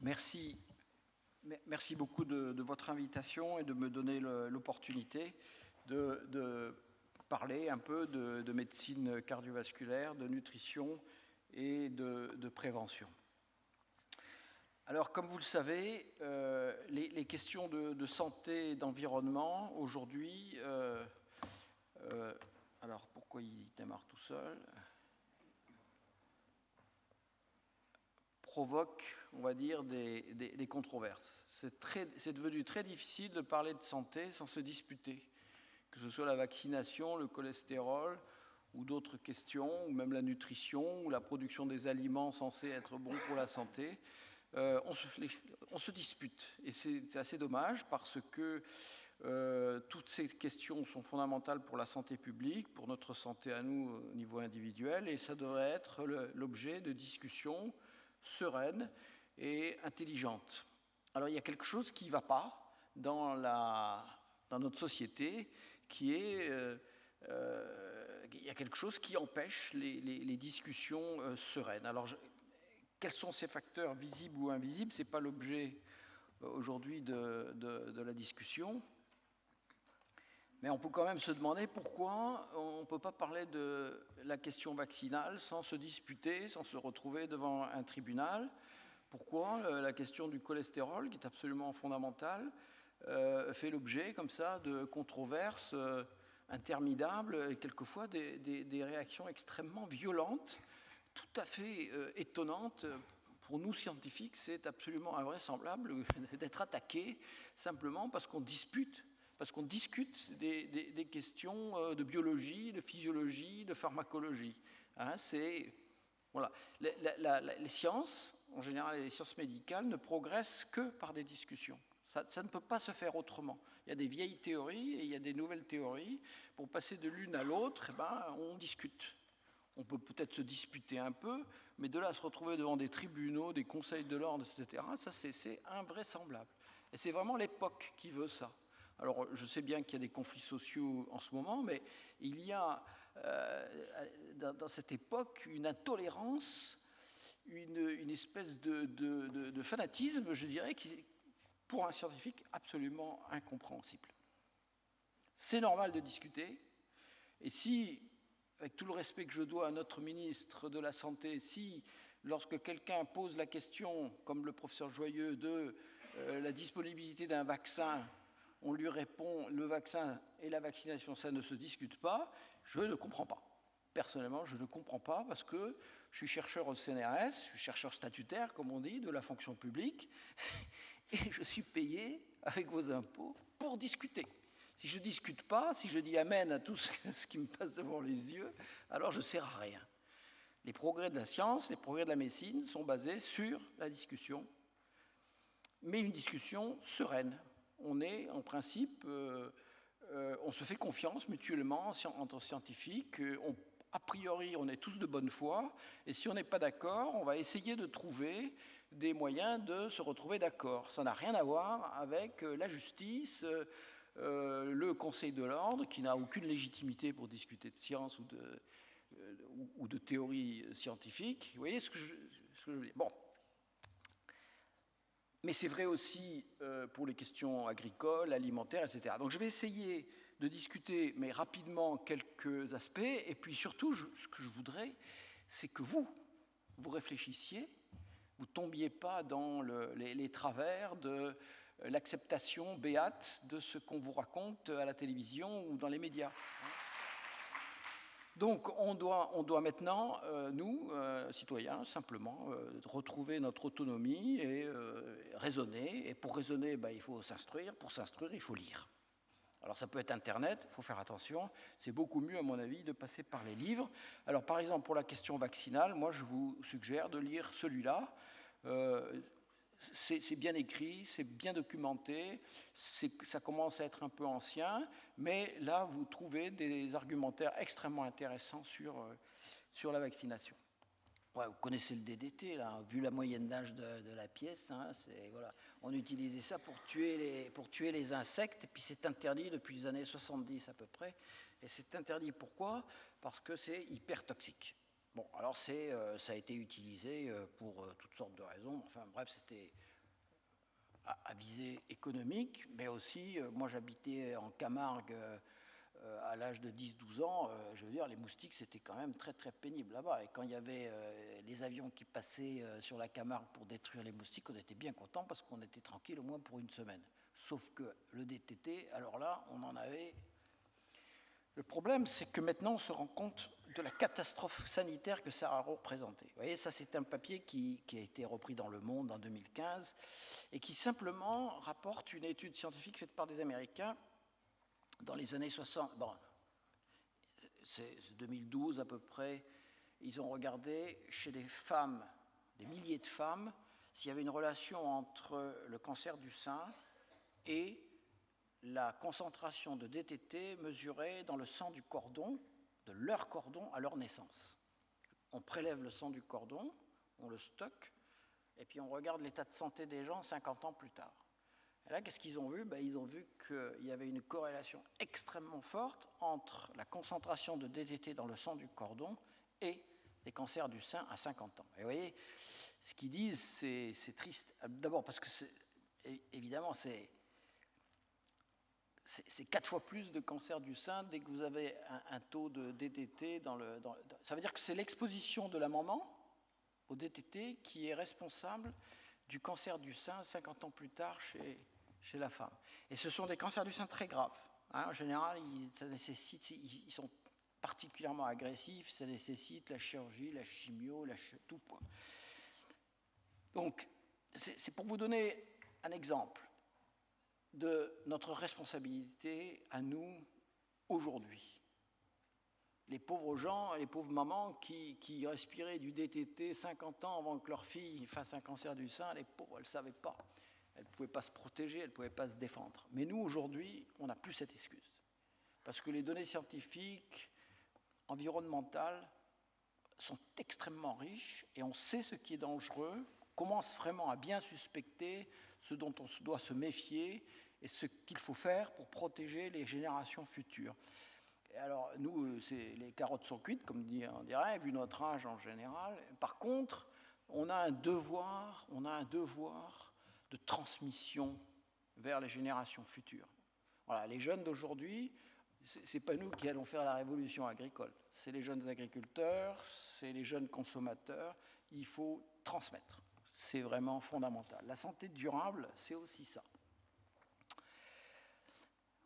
Merci, merci beaucoup de votre invitation et de me donner l'opportunité de parler un peu de médecine cardiovasculaire, de nutrition et de prévention. Alors, comme vous le savez, les questions de santé et d'environnement, aujourd'hui, alors pourquoi il démarre tout seul ? Provoque, on va dire, des controverses. C'est devenu très difficile de parler de santé sans se disputer, que ce soit la vaccination, le cholestérol, ou d'autres questions, ou même la nutrition, ou la production des aliments censés être bons pour la santé. On se dispute, et c'est assez dommage parce que toutes ces questions sont fondamentales pour la santé publique, pour notre santé à nous au niveau individuel, et ça devrait être l'objet de discussions sereines et intelligentes. Alors il y a quelque chose qui ne va pas dans notre société, qui est il y a quelque chose qui empêche les discussions sereines. Alors quels sont ces facteurs visibles ou invisibles? Ce n'est pas l'objet aujourd'hui de la discussion. Mais on peut quand même se demander pourquoi on ne peut pas parler de la question vaccinale sans se disputer, sans se retrouver devant un tribunal. Pourquoi la question du cholestérol, qui est absolument fondamentale, fait l'objet comme ça de controverses interminables et quelquefois des réactions extrêmement violentes, tout à fait étonnantes. Pour nous scientifiques, c'est absolument invraisemblable d'être attaqué simplement parce qu'on dispute. Parce qu'on discute des questions de biologie, de physiologie, de pharmacologie. Hein, voilà. Les sciences, en général les sciences médicales, ne progressent que par des discussions. Ça ne peut pas se faire autrement. Il y a des vieilles théories et il y a des nouvelles théories. Pour passer de l'une à l'autre, on discute. On peut peut-être se disputer un peu, mais de là à se retrouver devant des tribunaux, des conseils de l'ordre, etc., ça c'est invraisemblable. Et c'est vraiment l'époque qui veut ça. Alors, je sais bien qu'il y a des conflits sociaux en ce moment, mais il y a dans cette époque une intolérance, une espèce de fanatisme, je dirais, qui est, pour un scientifique, absolument incompréhensible. C'est normal de discuter, et si, avec tout le respect que je dois à notre ministre de la Santé, si, lorsque quelqu'un pose la question, comme le professeur Joyeux, de la disponibilité d'un vaccin, on lui répond, le vaccin et la vaccination, ça ne se discute pas, je ne comprends pas. Personnellement, je ne comprends pas parce que je suis chercheur au CNRS, je suis chercheur statutaire, comme on dit, de la fonction publique, et je suis payé avec vos impôts pour discuter. Si je ne discute pas, si je dis amen à tout ce qui me passe devant les yeux, alors je ne sers à rien. Les progrès de la science, les progrès de la médecine sont basés sur la discussion, mais une discussion sereine. On est, en principe, on se fait confiance mutuellement entre scientifiques. A priori, on est tous de bonne foi. Et si on n'est pas d'accord, on va essayer de trouver des moyens de se retrouver d'accord. Ça n'a rien à voir avec la justice, le Conseil de l'ordre, qui n'a aucune légitimité pour discuter de science ou de théorie scientifique. Vous voyez ce que je veux dire? Bon. Mais c'est vrai aussi pour les questions agricoles, alimentaires, etc. Donc je vais essayer de discuter, mais rapidement, quelques aspects. Et puis surtout, ce que je voudrais, c'est que vous réfléchissiez, vous ne tombiez pas dans les travers de l'acceptation béate de ce qu'on vous raconte à la télévision ou dans les médias. Donc on doit maintenant, nous, citoyens, simplement retrouver notre autonomie et raisonner. Et pour raisonner, il faut s'instruire. Pour s'instruire, il faut lire. Alors ça peut être Internet, il faut faire attention. C'est beaucoup mieux, à mon avis, de passer par les livres. Alors par exemple, pour la question vaccinale, moi je vous suggère de lire celui-là. C'est bien écrit, c'est bien documenté, ça commence à être un peu ancien, mais là, vous trouvez des argumentaires extrêmement intéressants sur la vaccination. Ouais, vous connaissez le DDT, là, vu la moyenne d'âge de la pièce, hein, voilà. On utilisait ça pour tuer les insectes, et puis c'est interdit depuis les années 70 à peu près. Et c'est interdit pourquoi? Parce que c'est hyper toxique. Bon, alors ça a été utilisé pour toutes sortes de raisons. Enfin bref, c'était visée économique, mais aussi, moi j'habitais en Camargue à l'âge de 10-12 ans, je veux dire, les moustiques, c'était quand même très très pénible là-bas. Et quand il y avait les avions qui passaient sur la Camargue pour détruire les moustiques, on était bien content parce qu'on était tranquille au moins pour une semaine. Sauf que le DTT, alors là, on en avait... Le problème, c'est que maintenant, on se rend compte de la catastrophe sanitaire que ça a représenté. Vous voyez, ça, c'est un papier qui a été repris dans Le Monde en 2015 et qui simplement rapporte une étude scientifique faite par des Américains dans les années 60. Bon, c'est 2012 à peu près. Ils ont regardé chez des femmes, des milliers de femmes, s'il y avait une relation entre le cancer du sein et la concentration de DTT mesurée dans le sang du cordon, de leur cordon à leur naissance. On prélève le sang du cordon, on le stocke, et puis on regarde l'état de santé des gens 50 ans plus tard. Et là, qu'est-ce qu'ils ont vu? Ils ont vu qu'il y avait une corrélation extrêmement forte entre la concentration de DTT dans le sang du cordon et les cancers du sein à 50 ans. Et vous voyez, ce qu'ils disent, c'est triste. D'abord parce que, évidemment, c'est 4 fois plus de cancer du sein dès que vous avez un taux de DTT ça veut dire que c'est l'exposition de la maman au DTT qui est responsable du cancer du sein 50 ans plus tard chez la femme. Et ce sont des cancers du sein très graves. En général, ils sont particulièrement agressifs, ça nécessite la chirurgie, la chimio, tout. Donc, c'est pour vous donner un exemple de notre responsabilité à nous aujourd'hui. Les pauvres gens, les pauvres mamans qui respiraient du DTT 50 ans avant que leur fille fasse un cancer du sein, les pauvres, elles ne savaient pas. Elles ne pouvaient pas se protéger, elles ne pouvaient pas se défendre. Mais nous, aujourd'hui, on n'a plus cette excuse. Parce que les données scientifiques, environnementales, sont extrêmement riches et on sait ce qui est dangereux, on commence vraiment à bien suspecter ce dont on doit se méfier et ce qu'il faut faire pour protéger les générations futures. Et alors, nous, les carottes sont cuites, comme on dirait, vu notre âge en général. Par contre, on a un devoir de transmission vers les générations futures. Voilà, les jeunes d'aujourd'hui, ce n'est pas nous qui allons faire la révolution agricole. C'est les jeunes agriculteurs, c'est les jeunes consommateurs. Il faut transmettre. C'est vraiment fondamental. La santé durable, c'est aussi ça.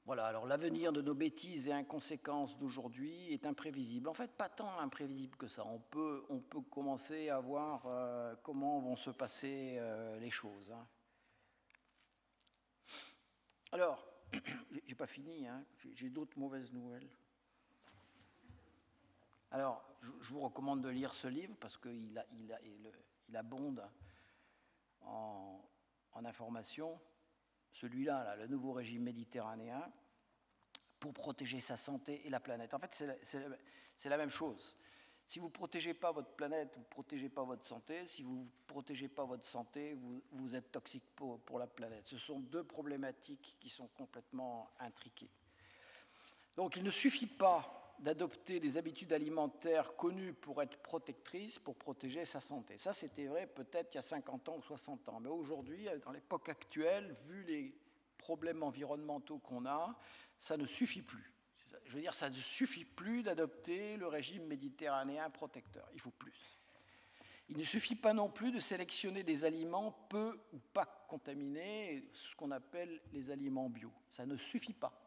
Voilà, alors l'avenir de nos bêtises et inconséquences d'aujourd'hui est imprévisible. En fait, pas tant imprévisible que ça. On peut commencer à voir comment vont se passer les choses. Alors, j'ai pas fini, j'ai d'autres mauvaises nouvelles. Alors, je vous recommande de lire ce livre parce qu'il abonde en informations. Celui-là, le nouveau régime méditerranéen, pour protéger sa santé et la planète. En fait, c'est la même chose. Si vous ne protégez pas votre planète, vous ne protégez pas votre santé. Si vous ne protégez pas votre santé, vous êtes toxique pour la planète. Ce sont deux problématiques qui sont complètement intriquées. Donc, il ne suffit pas d'adopter des habitudes alimentaires connues pour être protectrices, pour protéger sa santé. Ça, c'était vrai peut-être il y a 50 ans ou 60 ans. Mais aujourd'hui, dans l'époque actuelle, vu les problèmes environnementaux qu'on a, ça ne suffit plus. Je veux dire, ça ne suffit plus d'adopter le régime méditerranéen protecteur. Il faut plus. Il ne suffit pas non plus de sélectionner des aliments peu ou pas contaminés, ce qu'on appelle les aliments bio. Ça ne suffit pas.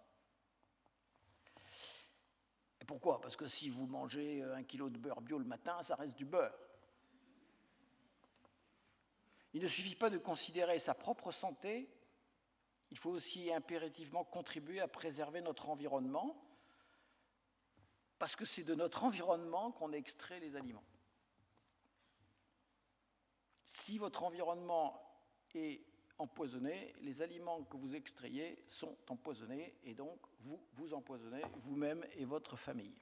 Et pourquoi? Parce que si vous mangez 1 kilo de beurre bio le matin, ça reste du beurre. Il ne suffit pas de considérer sa propre santé, il faut aussi impérativement contribuer à préserver notre environnement, parce que c'est de notre environnement qu'on extrait les aliments. Si votre environnement est empoisonné, les aliments que vous extrayez sont empoisonnés, et donc vous empoisonnez vous-même et votre famille.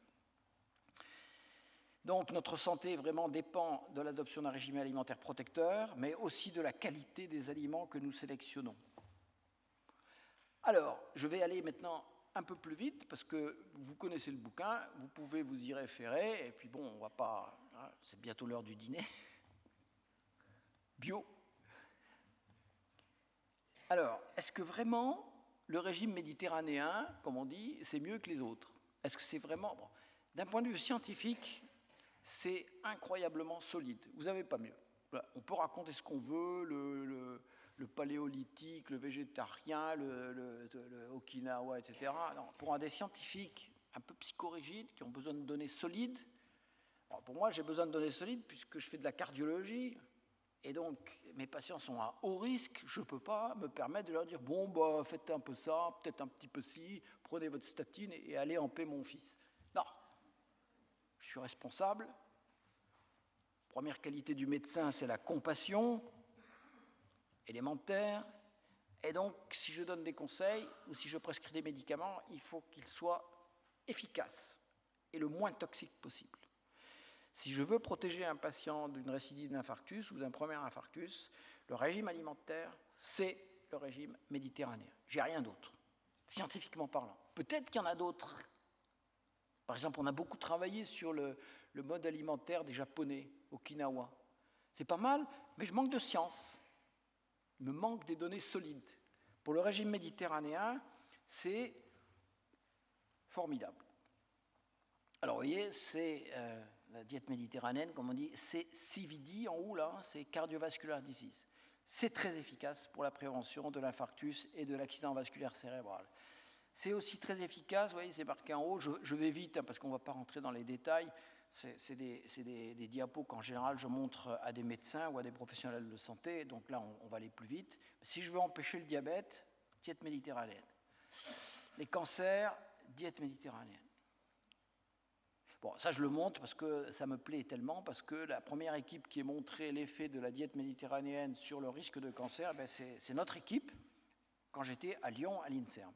Donc notre santé vraiment dépend de l'adoption d'un régime alimentaire protecteur, mais aussi de la qualité des aliments que nous sélectionnons. Alors, je vais aller maintenant un peu plus vite, parce que vous connaissez le bouquin, vous pouvez vous y référer, et puis bon, on va pas... C'est bientôt l'heure du dîner. Bio. Alors, est-ce que vraiment le régime méditerranéen, comme on dit, c'est mieux que les autres? Est-ce que c'est vraiment... Bon, d'un point de vue scientifique, c'est incroyablement solide. Vous n'avez pas mieux. Voilà. On peut raconter ce qu'on veut, le paléolithique, le végétarien, le Okinawa, etc. Non, pour des scientifiques un peu psychorigides, qui ont besoin de données solides, alors pour moi, j'ai besoin de données solides puisque je fais de la cardiologie, et donc mes patients sont à haut risque, je ne peux pas me permettre de leur dire « bon, bah, faites un peu ça, peut-être un petit peu ci, prenez votre statine et allez en paix mon fils ». Non, je suis responsable. Première qualité du médecin, c'est la compassion, élémentaire. Et donc, si je donne des conseils ou si je prescris des médicaments, il faut qu'ils soient efficaces et le moins toxiques possible. Si je veux protéger un patient d'une récidive d'infarctus ou d'un premier infarctus, le régime alimentaire, c'est le régime méditerranéen. J'ai rien d'autre, scientifiquement parlant. Peut-être qu'il y en a d'autres. Par exemple, on a beaucoup travaillé sur le mode alimentaire des Japonais, Okinawa. C'est pas mal, mais je manque de science. Il me manque des données solides. Pour le régime méditerranéen, c'est formidable. Alors, vous voyez, c'est la diète méditerranéenne, comme on dit, c'est CVD en haut, là, c'est cardiovascular disease. C'est très efficace pour la prévention de l'infarctus et de l'accident vasculaire cérébral. C'est aussi très efficace, vous voyez, c'est marqué en haut, je vais vite, hein, parce qu'on ne va pas rentrer dans les détails, c'est des diapos qu'en général je montre à des médecins ou à des professionnels de santé, donc là on va aller plus vite. Si je veux empêcher le diabète, diète méditerranéenne. Les cancers, diète méditerranéenne. Bon, ça je le montre parce que ça me plaît tellement, parce que la première équipe qui a montré l'effet de la diète méditerranéenne sur le risque de cancer, ben c'est notre équipe, quand j'étais à Lyon, à l'INSERM.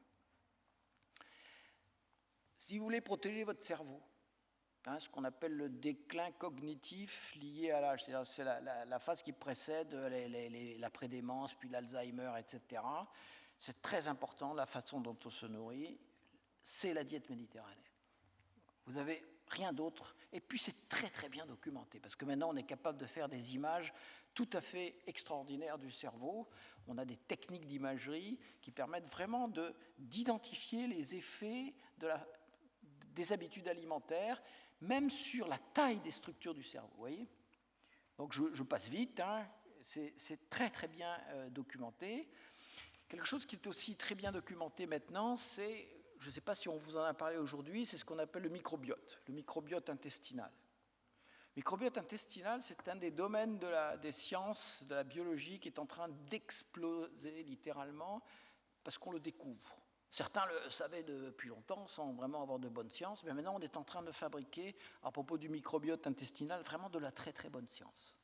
Si vous voulez protéger votre cerveau, ce qu'on appelle le déclin cognitif lié à l'âge, c'est la phase qui précède l'après-démence, puis l'Alzheimer, etc. C'est très important, la façon dont on se nourrit, c'est la diète méditerranéenne. Vous n'avez rien d'autre, et puis c'est très très bien documenté, parce que maintenant on est capable de faire des images tout à fait extraordinaires du cerveau. On a des techniques d'imagerie qui permettent vraiment d'identifier les effets des habitudes alimentaires, même sur la taille des structures du cerveau, vous voyez. Donc je passe vite, hein. C'est très très bien documenté. Quelque chose qui est aussi très bien documenté maintenant, c'est, je ne sais pas si on vous en a parlé aujourd'hui, c'est ce qu'on appelle le microbiote intestinal. Le microbiote intestinal, c'est un des domaines des sciences, de la biologie, qui est en train d'exploser littéralement, parce qu'on le découvre. Certains le savaient depuis longtemps, sans vraiment avoir de bonnes sciences, mais maintenant on est en train de fabriquer, à propos du microbiote intestinal, vraiment de la très très bonne science.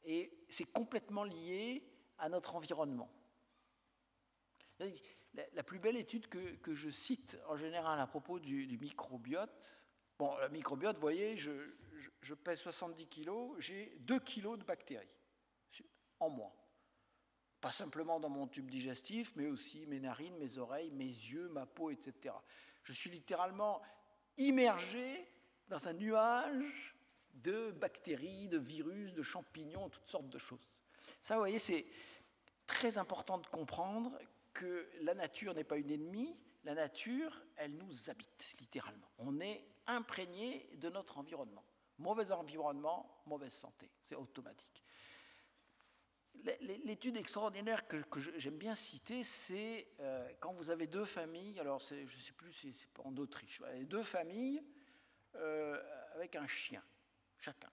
Et c'est complètement lié à notre environnement. La plus belle étude que je cite en général à propos du microbiote, bon, le microbiote, vous voyez, je pèse 70 kilos, j'ai 2 kilos de bactéries en moi. Pas simplement dans mon tube digestif, mais aussi mes narines, mes oreilles, mes yeux, ma peau, etc. Je suis littéralement immergé dans un nuage de bactéries, de virus, de champignons, toutes sortes de choses. Ça, vous voyez, c'est très important de comprendre que la nature n'est pas une ennemie, la nature, elle nous habite, littéralement. On est imprégné de notre environnement. Mauvais environnement, mauvaise santé, c'est automatique. L'étude extraordinaire que j'aime bien citer, c'est quand vous avez deux familles, alors je ne sais plus si c'est en Autriche, deux familles avec un chien, chacun.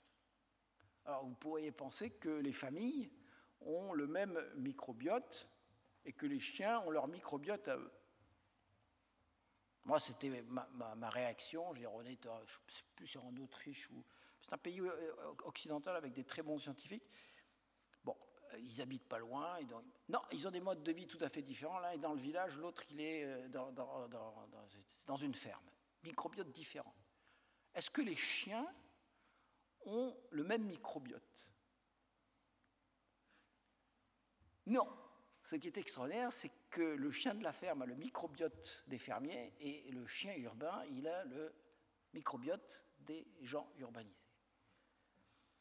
Alors vous pourriez penser que les familles ont le même microbiote et que les chiens ont leur microbiote à eux. Moi, c'était ma réaction, je ne sais plus si c'est en Autriche ou... C'est un pays occidental avec des très bons scientifiques. Bon, ils habitent pas loin. Non, ils ont des modes de vie tout à fait différents. L'un est dans le village, l'autre, il est dans une ferme. Microbiote différent. Est-ce que les chiens ont le même microbiote? Non. Ce qui est extraordinaire, c'est que le chien de la ferme a le microbiote des fermiers et le chien urbain, il a le microbiote des gens urbanisés.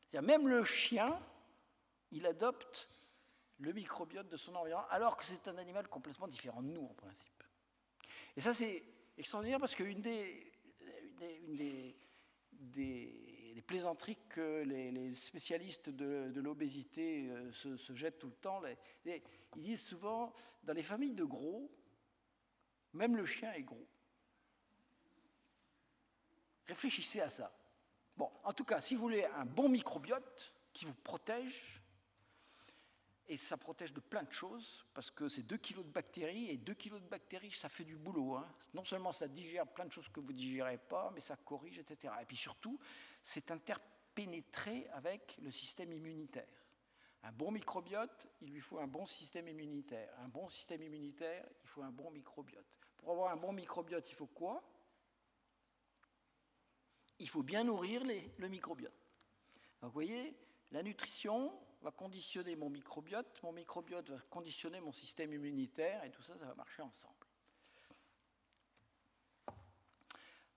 C'est-à-dire même le chien, il adopte le microbiote de son environnement, alors que c'est un animal complètement différent de nous, en principe. Et ça, c'est extraordinaire parce qu'une des plaisanteries que les spécialistes de l'obésité se jettent tout le temps, ils disent souvent, dans les familles de gros, même le chien est gros. Réfléchissez à ça. Bon, en tout cas, si vous voulez un bon microbiote qui vous protège, et ça protège de plein de choses, parce que c'est 2 kilos de bactéries, et 2 kilos de bactéries, ça fait du boulot. Hein. Non seulement ça digère plein de choses que vous ne digérez pas, mais ça corrige, etc. Et puis surtout, c'est interpénétré avec le système immunitaire. Un bon microbiote, il lui faut un bon système immunitaire. Un bon système immunitaire, il faut un bon microbiote. Pour avoir un bon microbiote, il faut quoi? Il faut bien nourrir le microbiote. Donc vous voyez, la nutrition va conditionner mon microbiote va conditionner mon système immunitaire, et tout ça, ça va marcher ensemble.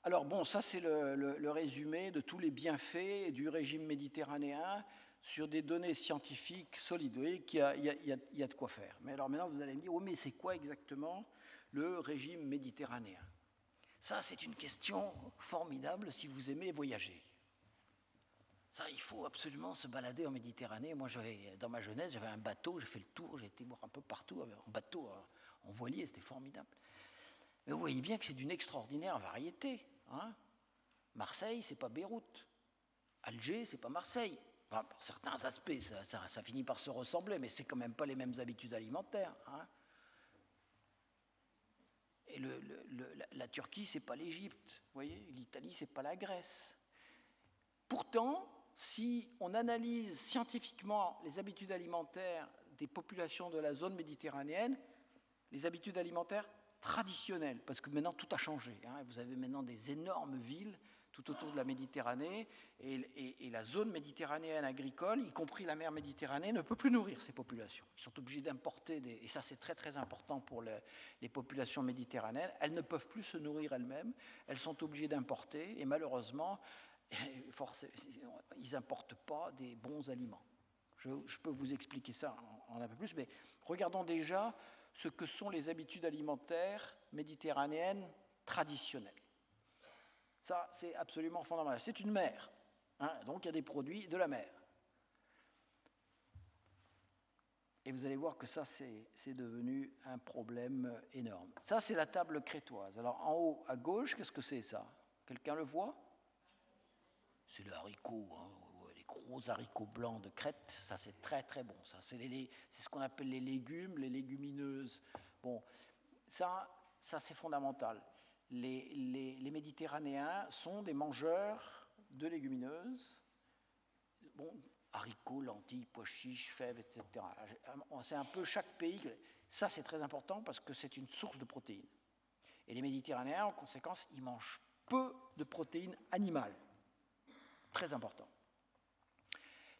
Alors bon, ça c'est le résumé de tous les bienfaits du régime méditerranéen sur des données scientifiques solides. Vous voyez qu'il y a de quoi faire. Mais alors maintenant, vous allez me dire, oh, mais c'est quoi exactement le régime méditerranéen? Ça, c'est une question formidable si vous aimez voyager. Ça, il faut absolument se balader en Méditerranée. Moi, dans ma jeunesse, j'avais un bateau, j'ai fait le tour, j'ai été voir un peu partout en bateau, en voilier, c'était formidable. Mais vous voyez bien que c'est d'une extraordinaire variété. Hein. Marseille, c'est pas Beyrouth. Alger, c'est pas Marseille. Enfin, par certains aspects, ça finit par se ressembler, mais c'est quand même pas les mêmes habitudes alimentaires. Hein. Et la Turquie, c'est pas l'Égypte. Vous voyez, l'Italie, c'est pas la Grèce. Pourtant, si on analyse scientifiquement les habitudes alimentaires des populations de la zone méditerranéenne, les habitudes alimentaires traditionnelles, parce que maintenant tout a changé. Hein, vous avez maintenant des énormes villes tout autour de la Méditerranée, et la zone méditerranéenne agricole, y compris la mer Méditerranée, ne peut plus nourrir ces populations. Ils sont obligés d'importer, et ça c'est très très important pour les populations méditerranéennes, elles ne peuvent plus se nourrir elles-mêmes, elles sont obligées d'importer, et malheureusement, ils n'importent pas des bons aliments. Je peux vous expliquer ça en un peu plus, mais regardons déjà ce que sont les habitudes alimentaires méditerranéennes traditionnelles. Ça, c'est absolument fondamental. C'est une mer, hein, donc il y a des produits de la mer. Et vous allez voir que ça, c'est devenu un problème énorme. Ça, c'est la table crétoise. Alors, en haut, à gauche, qu'est-ce que c'est ça? Quelqu'un le voit? C'est le haricot, hein, les gros haricots blancs de Crète, ça c'est très très bon. Ça, c'est ce qu'on appelle les légumes, les légumineuses. Bon, ça c'est fondamental. Les Méditerranéens sont des mangeurs de légumineuses. Bon, haricots, lentilles, pois chiches, fèves, etc. C'est un peu chaque pays. Ça c'est très important parce que c'est une source de protéines. Et les Méditerranéens, en conséquence, ils mangent peu de protéines animales. Très important.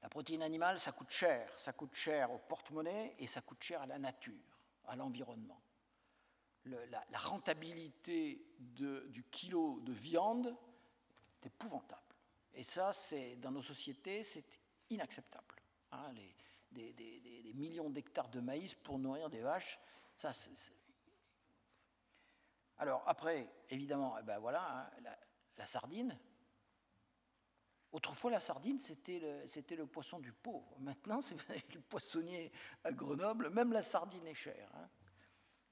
La protéine animale, ça coûte cher au porte-monnaie et ça coûte cher à la nature, à l'environnement. La rentabilité du kilo de viande est épouvantable. Et ça, dans nos sociétés, c'est inacceptable. Hein, des millions d'hectares de maïs pour nourrir des vaches, ça, Alors après, évidemment, ben voilà, hein, la sardine. Autrefois, la sardine, c'était le poisson du pauvre. Maintenant, c'est le poissonnier à Grenoble, même la sardine est chère. Hein,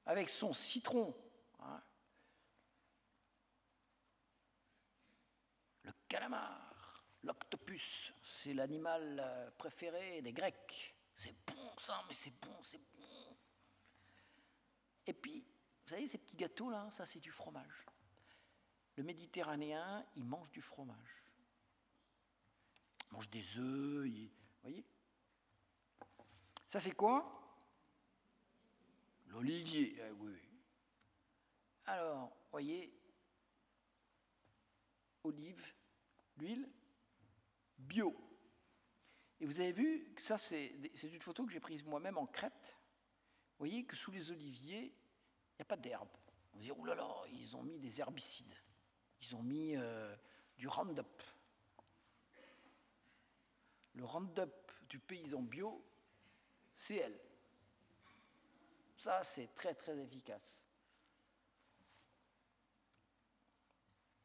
avec son citron. Hein. Le calamar, l'octopus, c'est l'animal préféré des Grecs. C'est bon ça, mais c'est bon, c'est bon. Et puis, vous savez, ces petits gâteaux là, ça c'est du fromage. Le Méditerranéen, il mange du fromage. Il mange des œufs, vous voyez. Ça c'est quoi? L'olivier, oui. Alors, vous voyez, olive, l'huile, bio. Et vous avez vu que ça, c'est une photo que j'ai prise moi-même en Crète. Vous voyez que sous les oliviers, il n'y a pas d'herbe. On se dit, oh là là, ils ont mis des herbicides. Ils ont mis du Roundup. Le Roundup du paysan bio, c'est elle. Ça, c'est très, très efficace.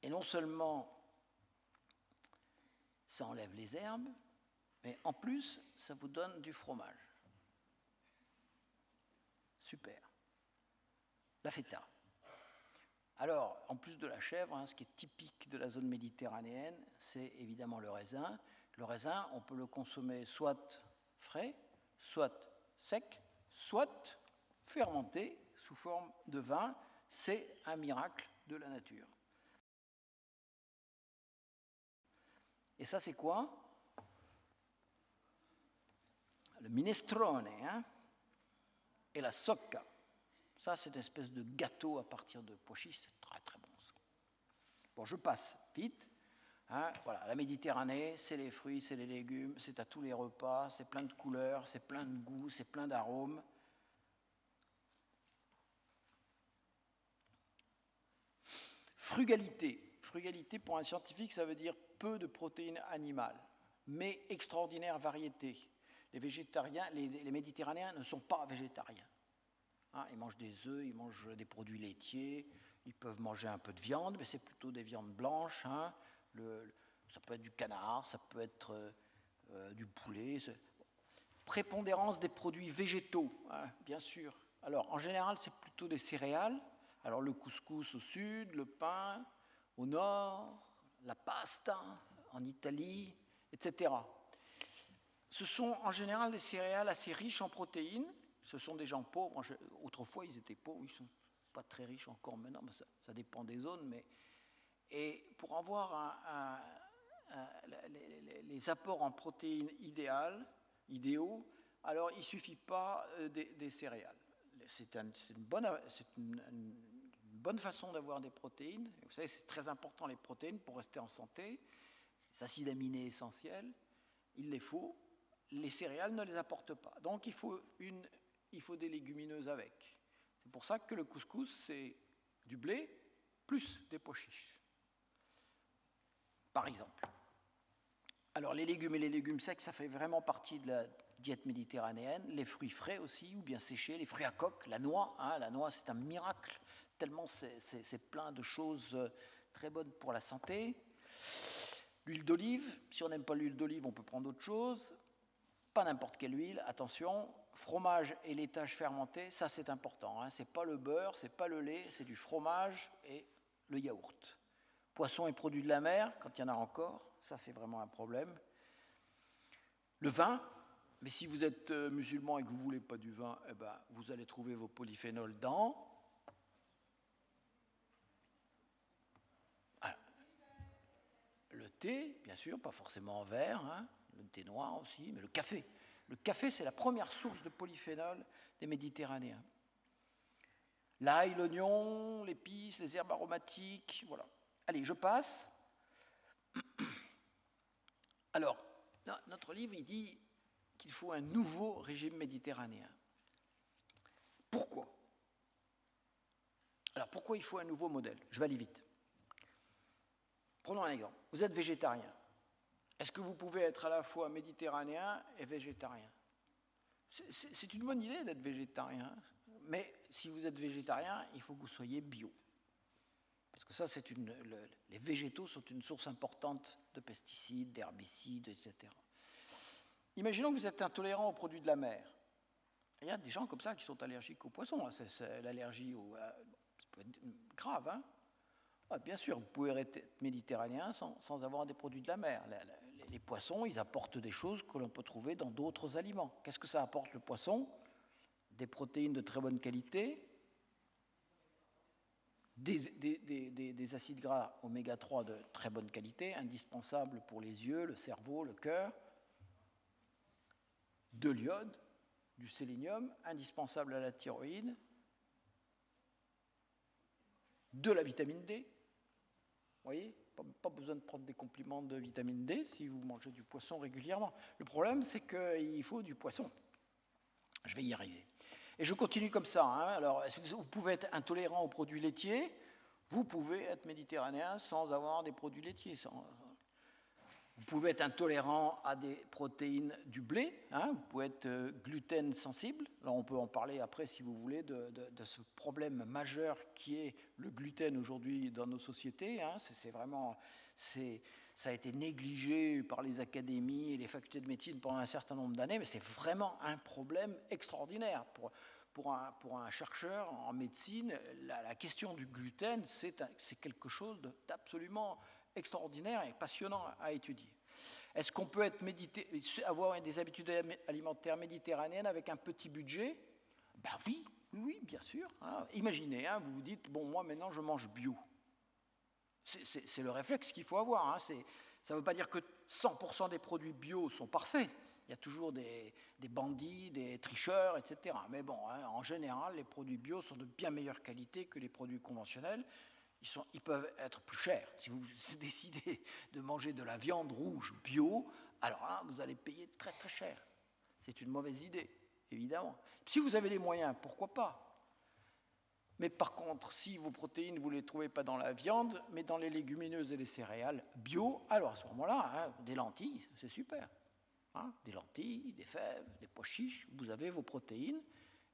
Et non seulement ça enlève les herbes, mais en plus, ça vous donne du fromage. Super. La feta. Alors, en plus de la chèvre, ce qui est typique de la zone méditerranéenne, c'est évidemment le raisin. Le raisin, on peut le consommer soit frais, soit sec, soit fermenté sous forme de vin. C'est un miracle de la nature. Et ça, c'est quoi? Le minestrone, et la socca. Ça, c'est une espèce de gâteau à partir de pois chiches, c'est très très bon. Bon, je passe vite. Voilà, la Méditerranée, c'est les fruits, c'est les légumes, c'est à tous les repas, c'est plein de couleurs, c'est plein de goûts, c'est plein d'arômes. Frugalité. Frugalité, pour un scientifique, ça veut dire peu de protéines animales, mais extraordinaire variété. Les végétariens, les Méditerranéens ne sont pas végétariens. Ils mangent des œufs, ils mangent des produits laitiers, ils peuvent manger un peu de viande, mais c'est plutôt des viandes blanches. Ça peut être du canard, ça peut être du poulet. Prépondérance des produits végétaux, bien sûr. Alors, en général, c'est plutôt des céréales. Alors, le couscous au sud, le pain au nord, la pasta en Italie, etc. Ce sont en général des céréales assez riches en protéines. Ce sont des gens pauvres. Autrefois, ils étaient pauvres. Ils ne sont pas très riches encore maintenant, mais ça dépend des zones. Et pour avoir les apports en protéines idéaux, alors il ne suffit pas des céréales. C'est une bonne façon d'avoir des protéines. Vous savez, c'est très important les protéines pour rester en santé. Les acides aminés essentiels, il les faut. Les céréales ne les apportent pas. Donc il faut des légumineuses avec. C'est pour ça que le couscous, c'est du blé plus des pois chiches, par exemple. Alors les légumes et les légumes secs, ça fait vraiment partie de la diète méditerranéenne. Les fruits frais aussi, ou bien séchés, les fruits à coque, la noix. La noix, c'est un miracle, tellement c'est plein de choses très bonnes pour la santé. L'huile d'olive, si on n'aime pas l'huile d'olive, on peut prendre autre chose. Pas n'importe quelle huile, attention. Fromage et laitage fermenté, ça c'est important. C'est pas le beurre, c'est pas le lait, c'est du fromage et le yaourt. Poissons et produits de la mer, quand il y en a encore, ça c'est vraiment un problème. Le vin, mais si vous êtes musulman et que vous ne voulez pas du vin, vous allez trouver vos polyphénols dans le thé, bien sûr, pas forcément en verre, le thé noir aussi, mais le café. Le café, c'est la première source de polyphénol des Méditerranéens. L'ail, l'oignon, l'épice, les herbes aromatiques, voilà. Allez, je passe. Alors, notre livre, il dit qu'il faut un nouveau régime méditerranéen. Pourquoi? Alors, pourquoi il faut un nouveau modèle? Je vais aller vite. Prenons un exemple. Vous êtes végétarien. Est-ce que vous pouvez être à la fois méditerranéen et végétarien? C'est une bonne idée d'être végétarien, mais si vous êtes végétarien, il faut que vous soyez bio. Parce que ça, les végétaux sont une source importante de pesticides, d'herbicides, etc. Imaginons que vous êtes intolérant aux produits de la mer. Il y a des gens comme ça qui sont allergiques aux poissons. L'allergie, ça peut être grave. Bien sûr, vous pouvez être méditerranéen sans avoir des produits de la mer. Les poissons, ils apportent des choses que l'on peut trouver dans d'autres aliments. Qu'est-ce que ça apporte, le poisson? Des protéines de très bonne qualité, des acides gras oméga 3 de très bonne qualité, indispensables pour les yeux, le cerveau, le cœur, de l'iode, du sélénium, indispensable à la thyroïde, de la vitamine D. Vous voyez, pas besoin de prendre des compléments de vitamine D si vous mangez du poisson régulièrement. Le problème, c'est qu'il faut du poisson. Je vais y arriver. Et je continue comme ça. Alors, vous pouvez être intolérant aux produits laitiers, vous pouvez être méditerranéen sans avoir des produits laitiers. Vous pouvez être intolérant à des protéines du blé, hein, vous pouvez être gluten sensible. Là, on peut en parler après, si vous voulez, de ce problème majeur qui est le gluten aujourd'hui dans nos sociétés. Hein. Ça a été négligé par les académies et les facultés de médecine pendant un certain nombre d'années, mais c'est vraiment un problème extraordinaire. Pour un chercheur en médecine, la question du gluten, c'est quelque chose d'absolument extraordinaire et passionnant à étudier. Est-ce qu'on peut avoir des habitudes alimentaires méditerranéennes avec un petit budget? Ben oui, bien sûr. Hein. Imaginez, hein, vous vous dites, bon, moi maintenant je mange bio. C'est le réflexe qu'il faut avoir. Hein. Ça ne veut pas dire que 100% des produits bio sont parfaits. Il y a toujours des bandits, des tricheurs, etc. Mais bon, hein, en général, les produits bio sont de bien meilleure qualité que les produits conventionnels. Ils peuvent être plus chers. Si vous décidez de manger de la viande rouge bio, alors là, vous allez payer très très cher. C'est une mauvaise idée, évidemment. Si vous avez les moyens, pourquoi pas? Mais par contre, si vos protéines, vous ne les trouvez pas dans la viande, mais dans les légumineuses et les céréales bio, alors à ce moment-là, hein, des lentilles, c'est super. Hein, des lentilles, des fèves, des pois chiches, vous avez vos protéines,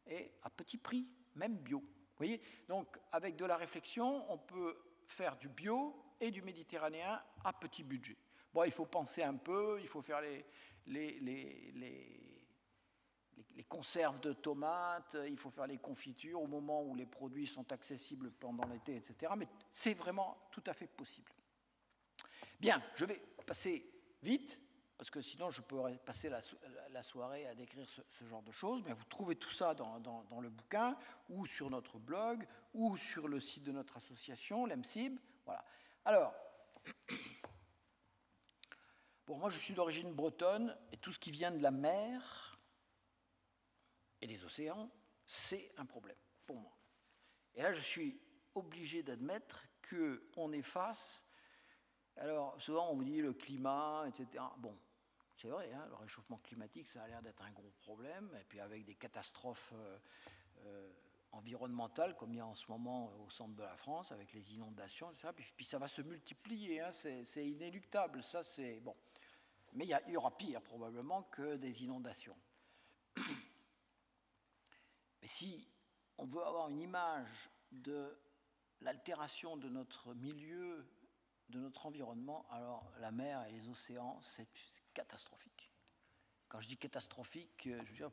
et à petit prix, même bio. Vous voyez? Donc, avec de la réflexion, on peut faire du bio et du méditerranéen à petit budget. Bon, il faut penser un peu, il faut faire les conserves de tomates, il faut faire les confitures au moment où les produits sont accessibles pendant l'été, etc. Mais c'est vraiment tout à fait possible. Bien, je vais passer vite, parce que sinon je pourrais passer la soirée à décrire ce genre de choses, mais vous trouvez tout ça dans le bouquin, ou sur notre blog, ou sur le site de notre association, l'EMCIB. Voilà. Alors, bon, moi je suis d'origine bretonne, et tout ce qui vient de la mer et des océans, c'est un problème pour moi. Et là, je suis obligé d'admettre qu'on est face... Alors, souvent, on vous dit le climat, etc. Bon, c'est vrai, hein, le réchauffement climatique, ça a l'air d'être un gros problème, et puis avec des catastrophes environnementales, comme il y a en ce moment au centre de la France, avec les inondations, etc. Puis ça va se multiplier, hein, c'est inéluctable, ça c'est... Bon. Mais il y aura pire, probablement, que des inondations. Mais si on veut avoir une image de l'altération de notre milieu, de notre environnement, alors la mer et les océans, c'est catastrophique. Quand je dis catastrophique, je veux dire,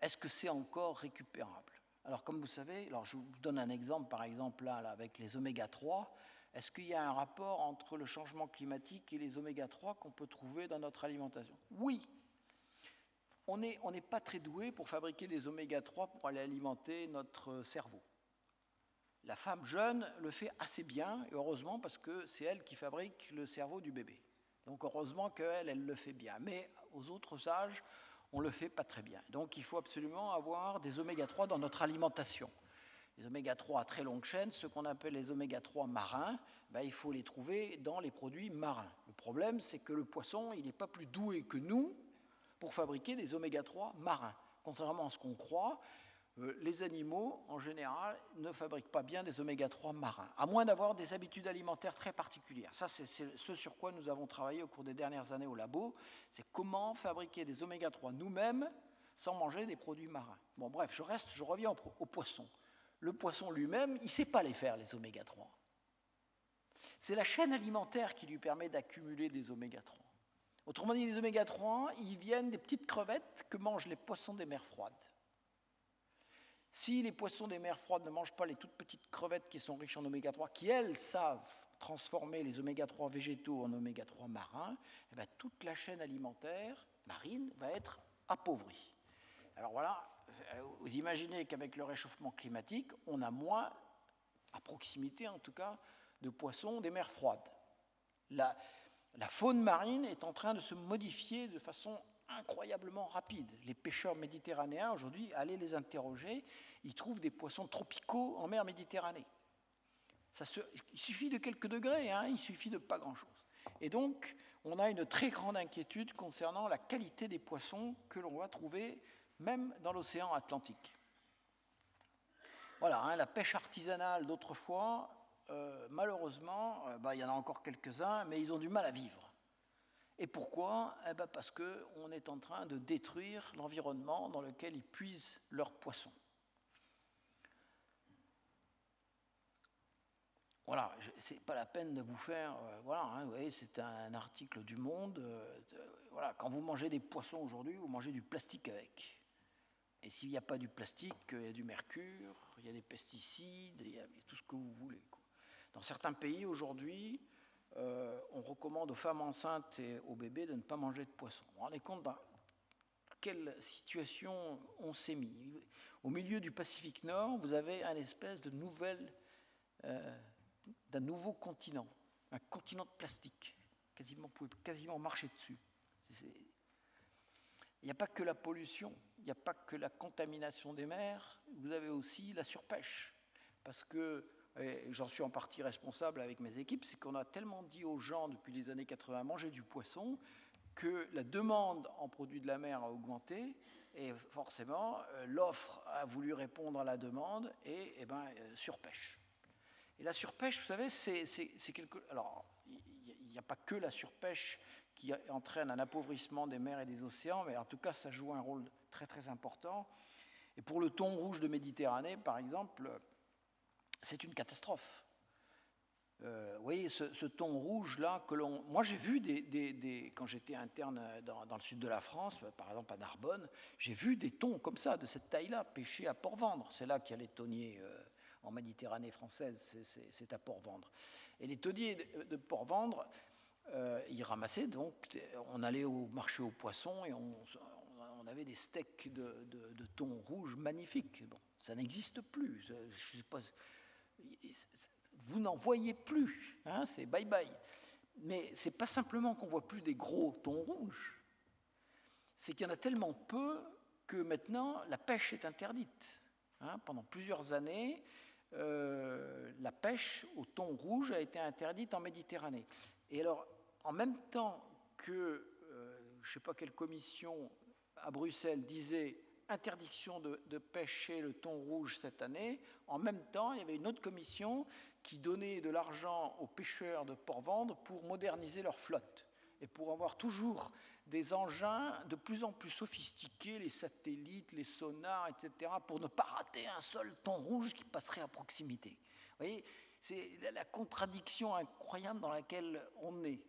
est-ce que c'est encore récupérable? Alors comme vous savez, alors je vous donne un exemple, par exemple là avec les oméga 3, est-ce qu'il y a un rapport entre le changement climatique et les oméga 3 qu'on peut trouver dans notre alimentation? Oui. On n'est pas très doué pour fabriquer des oméga 3 pour aller alimenter notre cerveau. La femme jeune le fait assez bien, et heureusement, parce que c'est elle qui fabrique le cerveau du bébé. Donc heureusement qu'elle, elle le fait bien. Mais aux autres âges, on ne le fait pas très bien. Donc il faut absolument avoir des oméga 3 dans notre alimentation. Les oméga 3 à très longue chaîne, ce qu'on appelle les oméga 3 marins, ben, il faut les trouver dans les produits marins. Le problème, c'est que le poisson, il n'est pas plus doué que nous pour fabriquer des oméga 3 marins. Contrairement à ce qu'on croit, les animaux, en général, ne fabriquent pas bien des oméga 3 marins, à moins d'avoir des habitudes alimentaires très particulières. Ça, c'est ce sur quoi nous avons travaillé au cours des dernières années au labo, c'est comment fabriquer des oméga 3 nous-mêmes sans manger des produits marins. Bon, bref, je reviens au poisson. Le poisson lui-même, il ne sait pas les faire, les oméga 3. C'est la chaîne alimentaire qui lui permet d'accumuler des oméga 3. Autrement dit, les oméga 3, ils viennent des petites crevettes que mangent les poissons des mers froides. Si les poissons des mers froides ne mangent pas les toutes petites crevettes qui sont riches en oméga 3, qui elles savent transformer les oméga 3 végétaux en oméga 3 marins, eh bien, toute la chaîne alimentaire marine va être appauvrie. Alors voilà, vous imaginez qu'avec le réchauffement climatique, on a moins, à proximité en tout cas, de poissons des mers froides. La faune marine est en train de se modifier de façon incroyablement rapide. Les pêcheurs méditerranéens, aujourd'hui, allez les interroger, ils trouvent des poissons tropicaux en mer Méditerranée. Il suffit de quelques degrés, hein, il suffit de pas grand-chose. Et donc, on a une très grande inquiétude concernant la qualité des poissons que l'on va trouver même dans l'océan Atlantique. Voilà, hein, la pêche artisanale d'autrefois malheureusement, il y en a encore quelques-uns, mais ils ont du mal à vivre. Et pourquoi? Parce qu'on est en train de détruire l'environnement dans lequel ils puisent leurs poissons. Voilà, c'est pas la peine de vous faire... voilà, hein, vous voyez, c'est un article du Monde. Voilà, quand vous mangez des poissons aujourd'hui, vous mangez du plastique avec. Et s'il n'y a pas du plastique, il y a du mercure, il y a des pesticides, il y a tout ce que vous voulez, quoi. Dans certains pays, aujourd'hui, on recommande aux femmes enceintes et aux bébés de ne pas manger de poisson. Vous vous rendez compte dans quelle situation on s'est mis? Au milieu du Pacifique Nord, vous avez un espèce de d'un nouveau continent, un continent de plastique. Vous pouvez quasiment marcher dessus. Il n'y a pas que la pollution, il n'y a pas que la contamination des mers, vous avez aussi la surpêche. Parce que, et j'en suis en partie responsable avec mes équipes, c'est qu'on a tellement dit aux gens depuis les années 80, mangez du poisson, que la demande en produits de la mer a augmenté, et forcément, l'offre a voulu répondre à la demande, et surpêche. Et la surpêche, vous savez, c'est quelque... Alors, il n'y a pas que la surpêche qui entraîne un appauvrissement des mers et des océans, mais en tout cas, ça joue un rôle très, très important. Et pour le thon rouge de Méditerranée, par exemple, c'est une catastrophe. Vous voyez, ce thon rouge-là, moi, j'ai vu quand j'étais interne dans le sud de la France, par exemple à Narbonne, j'ai vu des thons comme ça, de cette taille-là, pêchés à Port-Vendre. C'est là qu'il y a les thoniers en Méditerranée française, c'est à Port-Vendre. Et les thoniers de Port-Vendre, ils ramassaient, donc on allait au marché aux poissons et on avait des steaks de thon rouge magnifiques. Bon, ça n'existe plus. Je sais pas, vous n'en voyez plus, hein, c'est bye-bye. Mais c'est pas simplement qu'on voit plus des gros thons rouges, c'est qu'il y en a tellement peu que maintenant la pêche est interdite. Hein, pendant plusieurs années, la pêche au thon rouge a été interdite en Méditerranée. Et alors, en même temps que, je ne sais pas quelle commission à Bruxelles disait interdiction de pêcher le thon rouge cette année, en même temps, il y avait une autre commission qui donnait de l'argent aux pêcheurs de Port-Vendre pour moderniser leur flotte et pour avoir toujours des engins de plus en plus sophistiqués, les satellites, les sonars, etc., pour ne pas rater un seul thon rouge qui passerait à proximité. Vous voyez, c'est la contradiction incroyable dans laquelle on est.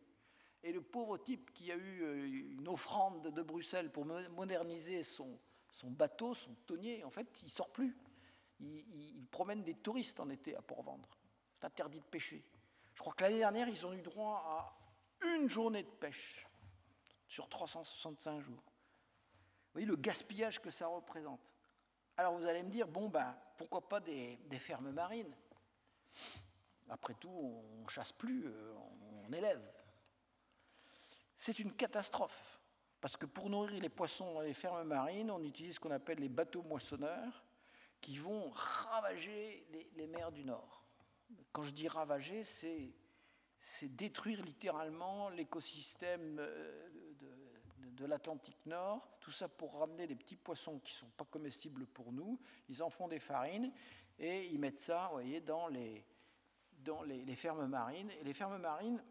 Et le pauvre type qui a eu une offrande de Bruxelles pour moderniser son bateau, son thonier, en fait, il ne sort plus. Il promène des touristes en été à Port-Vendre. C'est interdit de pêcher. Je crois que l'année dernière, ils ont eu droit à une journée de pêche sur 365 jours. Vous voyez le gaspillage que ça représente. Alors vous allez me dire, bon, pourquoi pas des fermes marines? Après tout, on ne chasse plus, on élève. C'est une catastrophe, parce que pour nourrir les poissons dans les fermes marines, on utilise ce qu'on appelle les bateaux moissonneurs, qui vont ravager les mers du Nord. Quand je dis ravager, c'est détruire littéralement l'écosystème de l'Atlantique Nord, tout ça pour ramener des petits poissons qui ne sont pas comestibles pour nous. Ils en font des farines et ils mettent ça, vous voyez, dans les fermes marines. Et les fermes marines,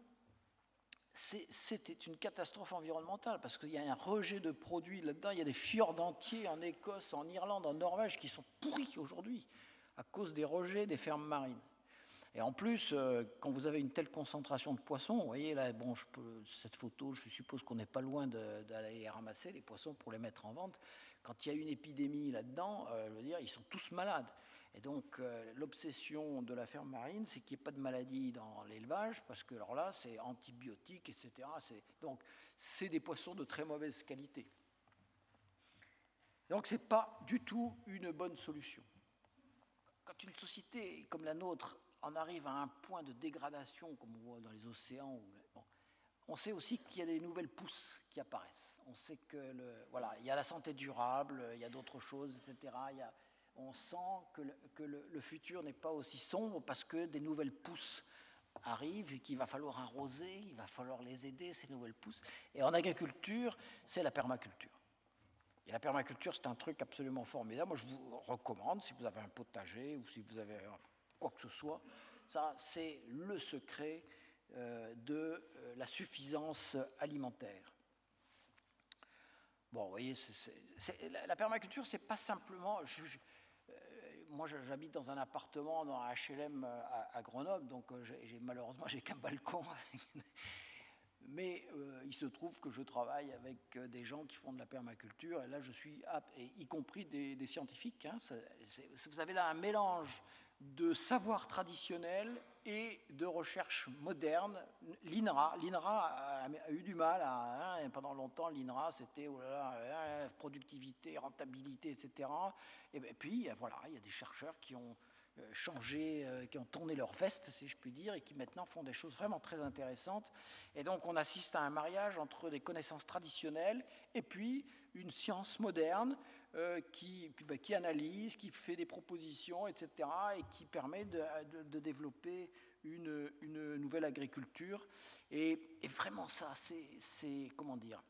c'était une catastrophe environnementale parce qu'il y a un rejet de produits là-dedans. Il y a des fjords entiers en Écosse, en Irlande, en Norvège qui sont pourris aujourd'hui à cause des rejets des fermes marines. Et en plus, quand vous avez une telle concentration de poissons, vous voyez là, bon, cette photo, je suppose qu'on n'est pas loin d'aller les ramasser, les poissons, pour les mettre en vente. Quand il y a une épidémie là-dedans, je veux dire, ils sont tous malades. Et donc, l'obsession de la ferme marine, c'est qu'il n'y ait pas de maladie dans l'élevage, parce que alors là, c'est antibiotiques, etc. Donc, c'est des poissons de très mauvaise qualité. Donc, ce n'est pas du tout une bonne solution. Quand une société comme la nôtre en arrive à un point de dégradation, comme on voit dans les océans, on sait aussi qu'il y a des nouvelles pousses qui apparaissent. On sait que il y a la santé durable, il y a d'autres choses, etc. On sent que le futur n'est pas aussi sombre parce que des nouvelles pousses arrivent et qu'il va falloir arroser, il va falloir les aider, ces nouvelles pousses. Et en agriculture, c'est la permaculture. Et la permaculture, c'est un truc absolument formidable. Moi, je vous recommande, si vous avez un potager ou si vous avez quoi que ce soit, Ça, c'est le secret de la suffisance alimentaire. Bon, vous voyez, la permaculture, c'est pas simplement... moi, j'habite dans un appartement dans un HLM à Grenoble, donc malheureusement, j'ai qu'un balcon. Mais il se trouve que je travaille avec des gens qui font de la permaculture, et là, je suis apte, y compris des scientifiques. Hein, vous avez là un mélange de savoir traditionnel et de recherche moderne. L'INRA a eu du mal, pendant longtemps, l'INRA, c'était productivité, rentabilité, etc. Et puis, voilà, il y a des chercheurs qui ont changé, qui ont tourné leur veste, si je puis dire, et qui maintenant font des choses vraiment très intéressantes. Et donc, on assiste à un mariage entre des connaissances traditionnelles et puis une science moderne qui analyse, qui fait des propositions, etc., et qui permet de développer une nouvelle agriculture. Et vraiment, ça, c'est comment dire,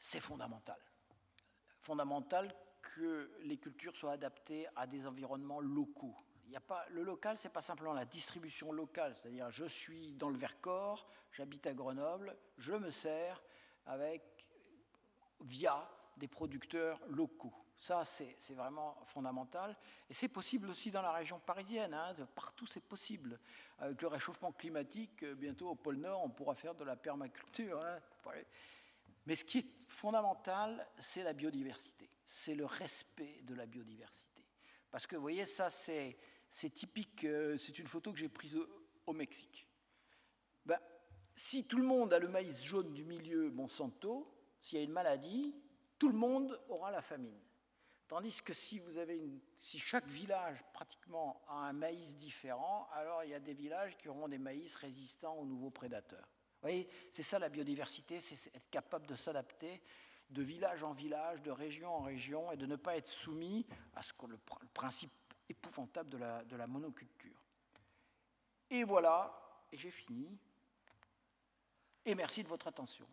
c'est fondamental. Fondamental que les cultures soient adaptées à des environnements locaux. Le local, ce n'est pas simplement la distribution locale, c'est-à-dire je suis dans le Vercors, j'habite à Grenoble, je me sers via des producteurs locaux. Ça, c'est vraiment fondamental. Et c'est possible aussi dans la région parisienne. Hein, partout, c'est possible. Avec le réchauffement climatique, bientôt au pôle Nord, on pourra faire de la permaculture. Hein. Mais ce qui est fondamental, c'est la biodiversité. C'est le respect de la biodiversité. Parce que, vous voyez, ça, c'est typique. C'est une photo que j'ai prise au Mexique. Si tout le monde a le maïs jaune du milieu Monsanto, s'il y a une maladie, tout le monde aura la famine. Tandis que si chaque village pratiquement a un maïs différent, alors il y a des villages qui auront des maïs résistants aux nouveaux prédateurs. Vous voyez, c'est ça la biodiversité, c'est être capable de s'adapter de village en village, de région en région, et de ne pas être soumis à le principe épouvantable de la monoculture. Et voilà, et j'ai fini. Et merci de votre attention.